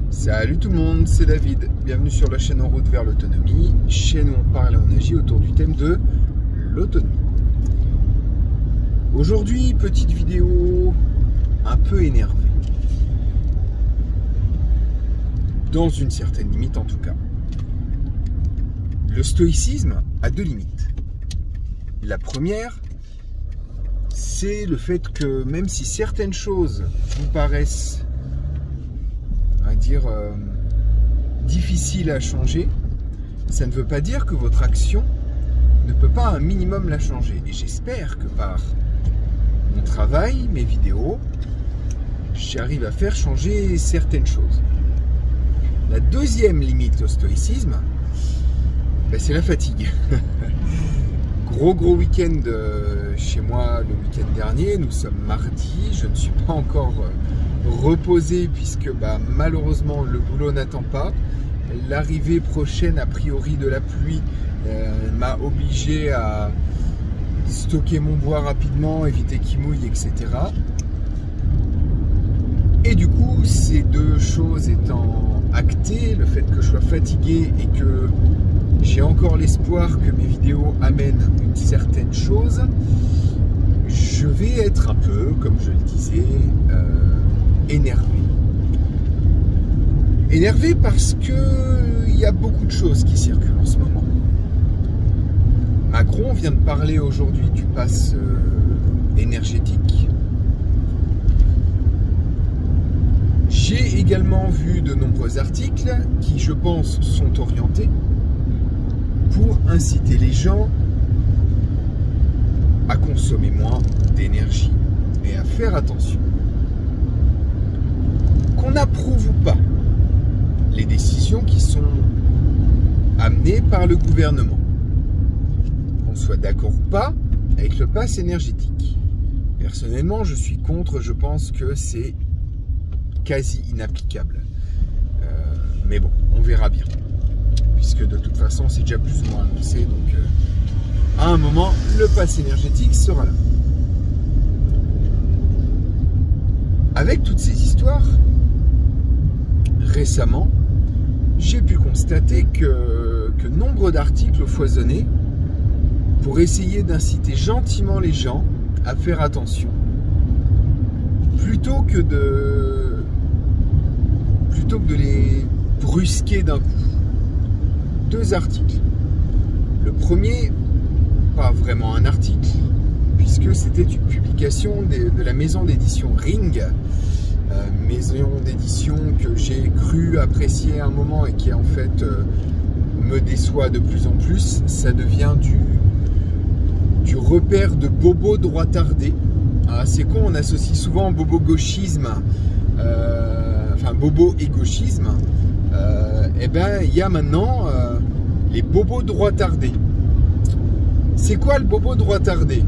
Salut tout le monde, c'est David. Bienvenue sur la chaîne En route vers l'autonomie, chaîne où on parle et on agit autour du thème de l'autonomie. Aujourd'hui, petite vidéo un peu énervée. Dans une certaine limite en tout cas. Le stoïcisme a deux limites. La première, c'est le fait que même si certaines choses vous paraissent, on va dire, difficiles à changer, ça ne veut pas dire que votre action ne peut pas un minimum la changer. Et j'espère que par mon travail, mes vidéos, j'arrive à faire changer certaines choses. La deuxième limite au stoïcisme, ben c'est la fatigue. Gros week-end chez moi le week-end dernier, nous sommes mardi, je ne suis pas encore reposé puisque malheureusement le boulot n'attend pas. L'arrivée prochaine a priori de la pluie m'a obligé à stocker mon bois rapidement, éviter qu'il mouille, etc. Et du coup, ces deux choses étant actées, le fait que je sois fatigué et que j'ai encore l'espoir que mes vidéos amènent une certaine chose, je vais être un peu, comme je le disais, énervé. Énervé parce que il y a beaucoup de choses qui circulent en ce moment. Macron vient de parler aujourd'hui du pass énergétique. J'ai également vu de nombreux articles qui, je pense, sont orientés pour inciter les gens à consommer moins d'énergie et à faire attention. Qu'on approuve ou pas les décisions qui sont amenées par le gouvernement, qu'on soit d'accord ou pas avec le pass énergétique. Personnellement, je suis contre, je pense que c'est quasi inapplicable. Mais bon, on verra bien. Puisque de toute façon, c'est déjà plus ou moins annoncé. Donc, à un moment, le pass énergétique sera là. Avec toutes ces histoires, récemment, j'ai pu constater que nombre d'articles foisonnaient pour essayer d'inciter gentiment les gens à faire attention. Plutôt que de les brusquer d'un coup. Deux articles. Le premier, pas vraiment un article, puisque c'était une publication de la maison d'édition Ring, maison d'édition que j'ai cru apprécier à un moment et qui en fait me déçoit de plus en plus. Ça devient du repère de bobo droitardé. Ah, c'est con, on associe souvent bobo gauchisme, bobo et gauchisme. Et ben il y a maintenant les bobos droitardés. C'est quoi le bobo droitardé?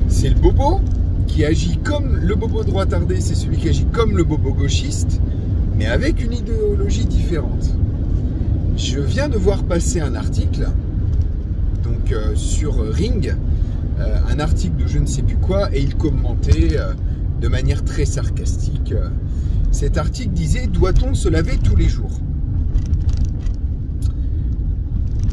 C'est le bobo qui agit comme le bobo droitardé, c'est celui qui agit comme le bobo gauchiste, mais avec une idéologie différente. Je viens de voir passer un article donc sur Ring, un article de je ne sais plus quoi, et il commentait de manière très sarcastique. Cet article disait: doit-on se laver tous les jours?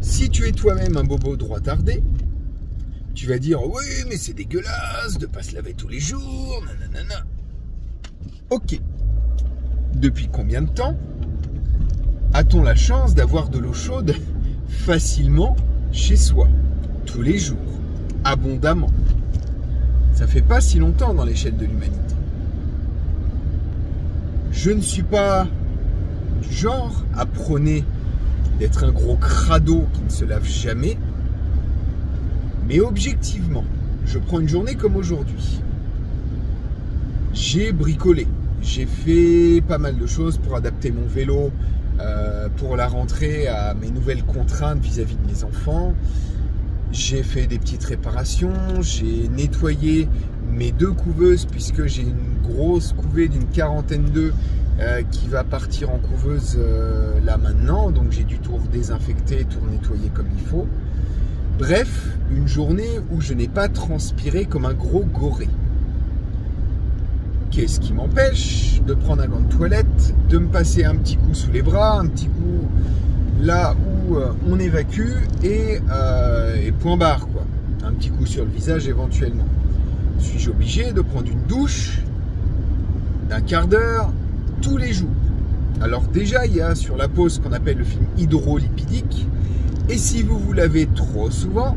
Si tu es toi-même un bobo droitardé, tu vas dire: oui, mais c'est dégueulasse de ne pas se laver tous les jours, nanana. Ok. Depuis combien de temps a-t-on la chance d'avoir de l'eau chaude facilement chez soi, tous les jours, abondamment? Ça fait pas si longtemps dans l'échelle de l'humanité. Je ne suis pas du genre à prôner d'être un gros crado qui ne se lave jamais, mais objectivement, je prends une journée comme aujourd'hui. J'ai bricolé, j'ai fait pas mal de choses pour adapter mon vélo pour la rentrée à mes nouvelles contraintes vis-à-vis de mes enfants. J'ai fait des petites réparations, j'ai nettoyé mes deux couveuses puisque j'ai une grosse couvée d'une 42 d'œufs qui va partir en couveuse là maintenant, donc j'ai dû tout désinfecter, tout nettoyer comme il faut. Bref, une journée où je n'ai pas transpiré comme un gros goré. qu'est-ce qui m'empêche de prendre un gant de toilette, de me passer un petit coup sous les bras, un petit coup là où on évacue et point barre, quoi. Un petit coup sur le visage éventuellement. Suis-je obligé de prendre une douche d'un quart d'heure tous les jours? Alors déjà, il y a sur la peau ce qu'on appelle le film hydrolipidique. Et si vous vous lavez trop souvent,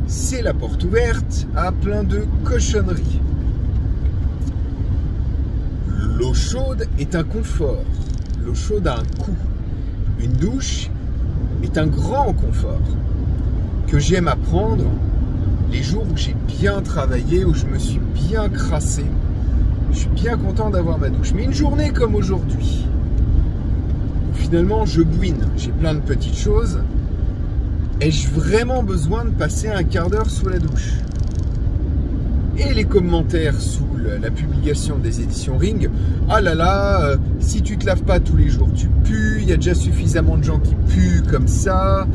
c'est la porte ouverte à plein de cochonneries. L'eau chaude est un confort. L'eau chaude a un coût. Une douche est un grand confort que j'aime à prendre les jours où j'ai bien travaillé, où je me suis bien crassé. Je suis bien content d'avoir ma douche. Mais une journée comme aujourd'hui, où finalement je bouine, j'ai plein de petites choses, ai-je vraiment besoin de passer un quart d'heure sous la douche? Et les commentaires sous la publication des éditions Ring, ah là là, si tu te laves pas tous les jours, tu pues, il y a déjà suffisamment de gens qui puent comme ça,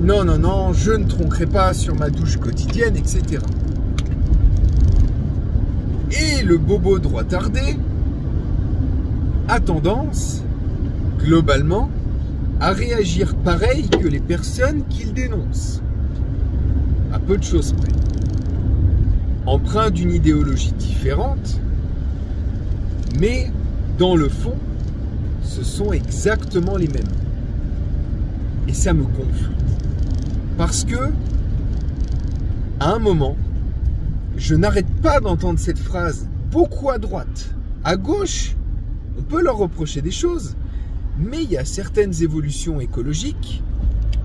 non, non, non, je ne tronquerai pas sur ma douche quotidienne, etc. Et le bobo droit tardé a tendance, globalement, à réagir pareil que les personnes qu'il dénonce. À peu de choses près. Empreint d'une idéologie différente, mais dans le fond, ce sont exactement les mêmes. Et ça me gonfle. Parce que, à un moment, je n'arrête pas d'entendre cette phrase beaucoup à droite. À gauche, on peut leur reprocher des choses, mais il y a certaines évolutions écologiques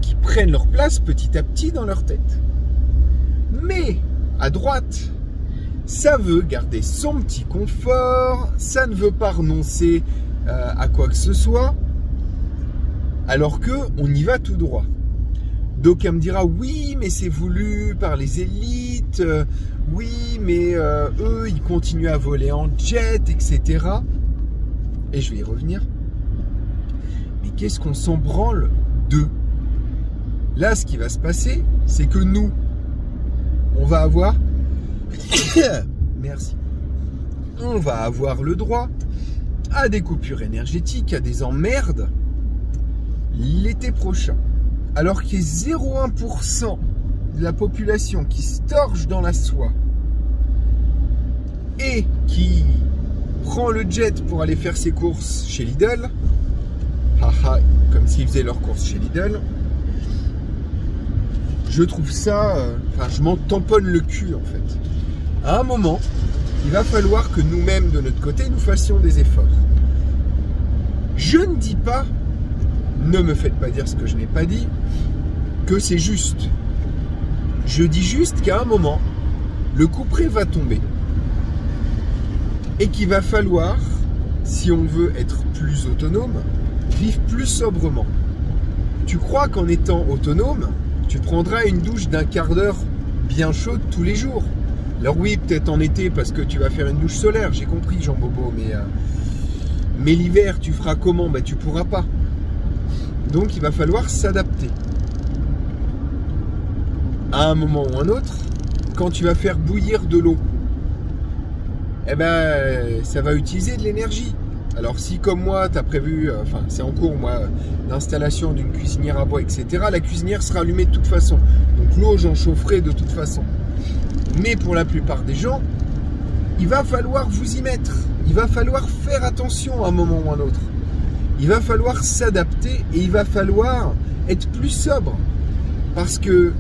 qui prennent leur place petit à petit dans leur tête. Mais à droite, ça veut garder son petit confort, ça ne veut pas renoncer à quoi que ce soit, alors qu'on y va tout droit. D'aucuns me dira, oui, mais c'est voulu par les élites, oui, mais eux, ils continuent à voler en jet, etc. Et je vais y revenir. Mais qu'est-ce qu'on s'en branle d'eux? Là, ce qui va se passer, c'est que nous, on va avoir... Merci. On va avoir le droit à des coupures énergétiques, à des emmerdes l'été prochain. Alors qu'il y a 0,1% de la population qui se torche dans la soie et qui prend le jet pour aller faire ses courses chez Lidl, haha, comme s'ils faisaient leurs courses chez Lidl, je trouve ça, enfin je m'en tamponne le cul en fait. À un moment, il va falloir que nous-mêmes de notre côté, nous fassions des efforts. Je ne dis pas, ne me faites pas dire ce que je n'ai pas dit, que c'est juste. Je dis juste qu'à un moment, le couperet va tomber. Et qu'il va falloir, si on veut être plus autonome, vivre plus sobrement. Tu crois qu'en étant autonome, tu prendras une douche d'un quart d'heure bien chaude tous les jours? Alors oui, peut-être en été parce que tu vas faire une douche solaire, j'ai compris Jean Bobo, mais l'hiver, tu feras comment? Ben, tu pourras pas. Donc il va falloir s'adapter. À un moment ou un autre, quand tu vas faire bouillir de l'eau, eh ben, ça va utiliser de l'énergie. Alors si comme moi, tu as prévu, enfin c'est en cours moi, l'installation d'une cuisinière à bois, etc., la cuisinière sera allumée de toute façon. Donc l'eau, j'en chaufferai de toute façon. Mais pour la plupart des gens, il va falloir vous y mettre. Il va falloir faire attention à un moment ou à un autre. Il va falloir s'adapter et il va falloir être plus sobre. Parce que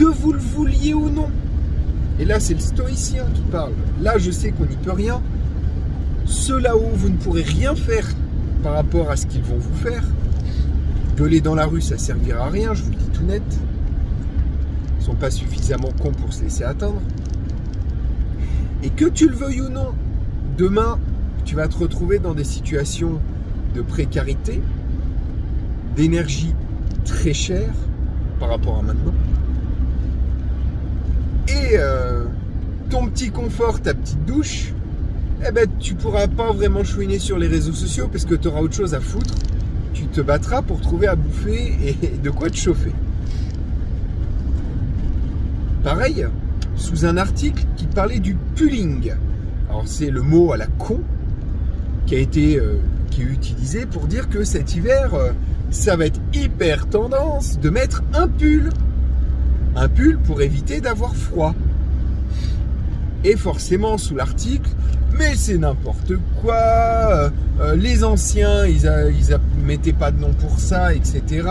vous le vouliez ou non, et là c'est le stoïcien qui parle, là je sais qu'on n'y peut rien, ceux là-haut vous ne pourrez rien faire par rapport à ce qu'ils vont vous faire, gueuler dans la rue ça servira à rien, je vous le dis tout net, ils ne sont pas suffisamment cons pour se laisser atteindre, et que tu le veuilles ou non, demain tu vas te retrouver dans des situations de précarité, d'énergie très chère par rapport à maintenant, et ton petit confort, ta petite douche, eh ben, tu pourras pas vraiment chouiner sur les réseaux sociaux parce que tu auras autre chose à foutre. Tu te battras pour trouver à bouffer et de quoi te chauffer. Pareil, sous un article qui parlait du pulling. Alors c'est le mot à la con qui est utilisé pour dire que cet hiver, ça va être hyper tendance de mettre un pull. Un pull pour éviter d'avoir froid. Et forcément sous l'article, mais c'est n'importe quoi, les anciens, ils mettaient pas de nom pour ça, etc.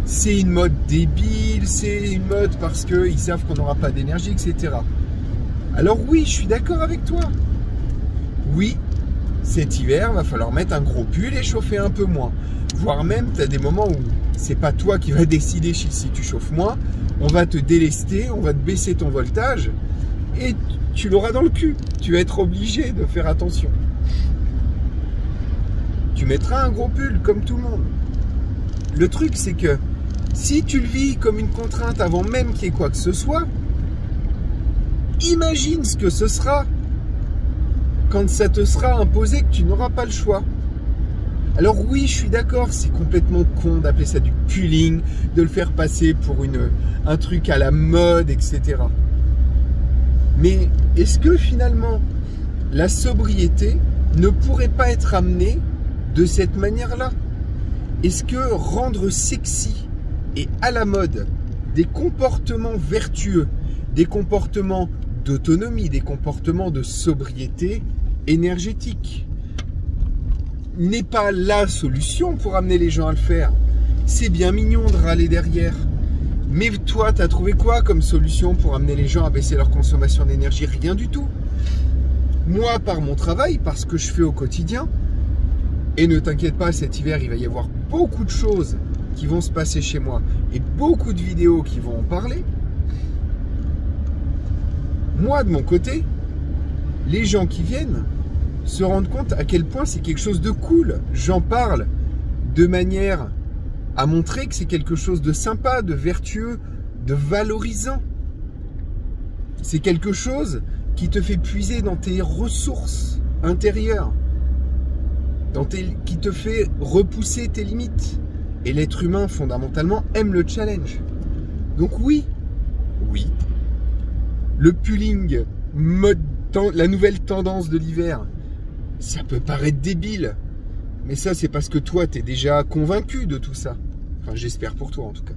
C'est une mode débile, c'est une mode parce qu'ils savent qu'on n'aura pas d'énergie, etc. Alors oui, je suis d'accord avec toi. Oui, cet hiver, va falloir mettre un gros pull et chauffer un peu moins. Voire même, tu as des moments où c'est pas toi qui vas décider si tu chauffes moins, on va te délester, on va te baisser ton voltage, et tu l'auras dans le cul. Tu vas être obligé de faire attention. Tu mettras un gros pull comme tout le monde. Le truc, c'est que si tu le vis comme une contrainte avant même qu'il y ait quoi que ce soit, imagine ce que ce sera quand ça te sera imposé que tu n'auras pas le choix. Alors oui, je suis d'accord, c'est complètement con d'appeler ça du pulling, de le faire passer pour un truc à la mode, etc. Mais est-ce que finalement, la sobriété ne pourrait pas être amenée de cette manière-là? Est-ce que rendre sexy et à la mode des comportements vertueux, des comportements d'autonomie, des comportements de sobriété énergétique n'est pas la solution pour amener les gens à le faire? C'est bien mignon de râler derrière. Mais toi, tu as trouvé quoi comme solution pour amener les gens à baisser leur consommation d'énergie? Rien du tout. Moi, par mon travail, par ce que je fais au quotidien, et ne t'inquiète pas, cet hiver, il va y avoir beaucoup de choses qui vont se passer chez moi et beaucoup de vidéos qui vont en parler. Moi, de mon côté, les gens qui viennent se rendent compte à quel point c'est quelque chose de cool. J'en parle de manière à montrer que c'est quelque chose de sympa, de vertueux, de valorisant. C'est quelque chose qui te fait puiser dans tes ressources intérieures, qui te fait repousser tes limites. Et l'être humain, fondamentalement, aime le challenge. Donc oui, le pulling, la nouvelle tendance de l'hiver, ça peut paraître débile. Mais ça, c'est parce que toi, tu es déjà convaincu de tout ça. Enfin, j'espère pour toi, en tout cas.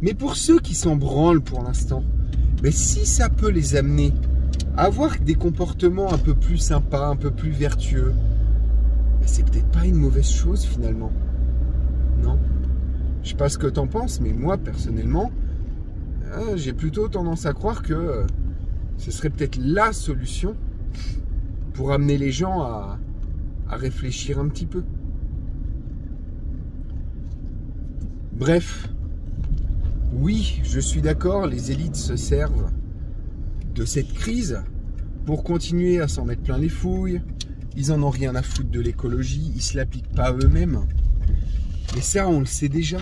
Mais pour ceux qui s'en branlent pour l'instant, ben, si ça peut les amener à avoir des comportements un peu plus sympas, un peu plus vertueux, ben, c'est peut-être pas une mauvaise chose, finalement. Non? Je sais pas ce que t'en penses, mais moi, personnellement, j'ai plutôt tendance à croire que ce serait peut-être la solution pour amener les gens à réfléchir un petit peu. Bref, oui, je suis d'accord, les élites se servent de cette crise pour continuer à s'en mettre plein les fouilles. Ils en ont rien à foutre de l'écologie, ils se l'appliquent pas eux-mêmes. Mais ça, on le sait déjà.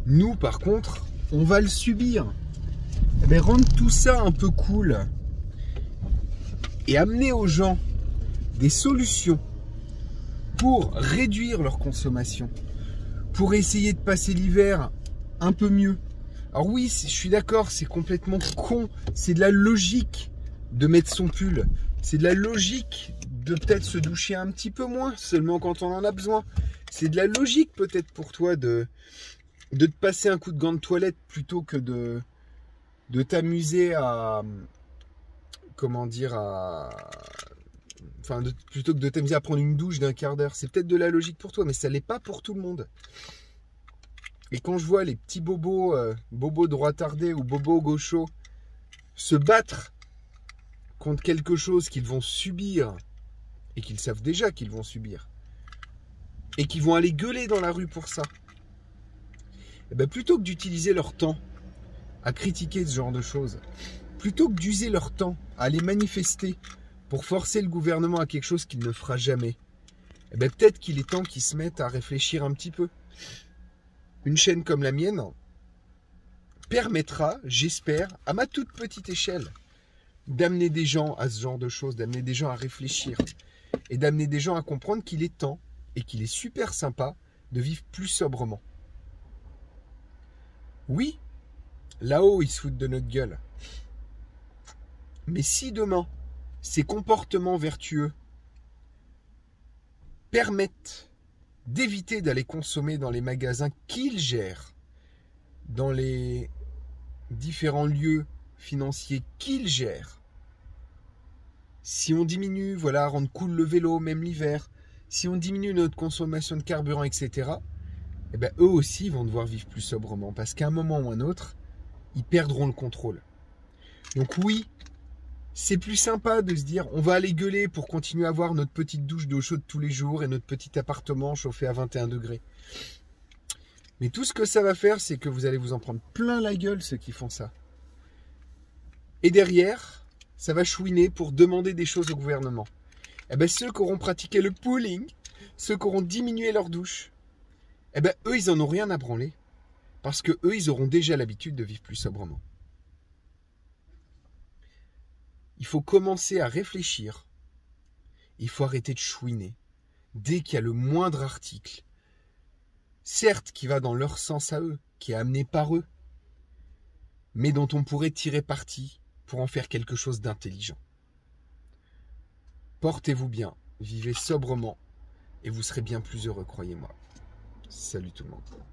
Nous, par contre, on va le subir. Eh bien, rendre tout ça un peu cool et amener aux gens des solutions pour réduire leur consommation, pour essayer de passer l'hiver un peu mieux. Alors oui, je suis d'accord, c'est complètement con, c'est de la logique de mettre son pull, c'est de la logique de peut-être se doucher un petit peu moins, seulement quand on en a besoin. C'est de la logique peut-être pour toi de te passer un coup de gant de toilette plutôt que de t'amuser à... Comment dire, plutôt que de t'amuser à prendre une douche d'un quart d'heure. C'est peut-être de la logique pour toi, mais ça l'est pas pour tout le monde. Et quand je vois les petits bobos, bobos droitardés ou bobos gauchos, se battre contre quelque chose qu'ils vont subir, et qu'ils savent déjà qu'ils vont subir, et qui vont aller gueuler dans la rue pour ça, et bien plutôt que d'utiliser leur temps à critiquer ce genre de choses, plutôt que d'user leur temps à aller manifester pour forcer le gouvernement à quelque chose qu'il ne fera jamais, eh bien peut-être qu'il est temps qu'ils se mettent à réfléchir un petit peu. Une chaîne comme la mienne permettra, j'espère, à ma toute petite échelle, d'amener des gens à ce genre de choses, d'amener des gens à réfléchir et d'amener des gens à comprendre qu'il est temps et qu'il est super sympa de vivre plus sobrement. Oui, Là-haut, ils se foutent de notre gueule. Mais si demain, ces comportements vertueux permettent d'éviter d'aller consommer dans les magasins qu'ils gèrent, dans les différents lieux financiers qu'ils gèrent, si on diminue, voilà, rendre cool le vélo, même l'hiver, si on diminue notre consommation de carburant, etc., eh ben, eux aussi vont devoir vivre plus sobrement, parce qu'à un moment ou un autre, ils perdront le contrôle. Donc oui, c'est plus sympa de se dire, on va aller gueuler pour continuer à avoir notre petite douche d'eau chaude tous les jours et notre petit appartement chauffé à 21 degrés. Mais tout ce que ça va faire, c'est que vous allez vous en prendre plein la gueule, ceux qui font ça. Et derrière, ça va chouiner pour demander des choses au gouvernement. Eh ben, ceux qui auront pratiqué le pooling, ceux qui auront diminué leur douche, eh ben, eux, ils en ont rien à branler. Parce que eux, ils auront déjà l'habitude de vivre plus sobrement. Il faut commencer à réfléchir. Il faut arrêter de chouiner. Dès qu'il y a le moindre article, certes qui va dans leur sens à eux, qui est amené par eux, mais dont on pourrait tirer parti pour en faire quelque chose d'intelligent. Portez-vous bien, vivez sobrement, et vous serez bien plus heureux, croyez-moi. Salut tout le monde.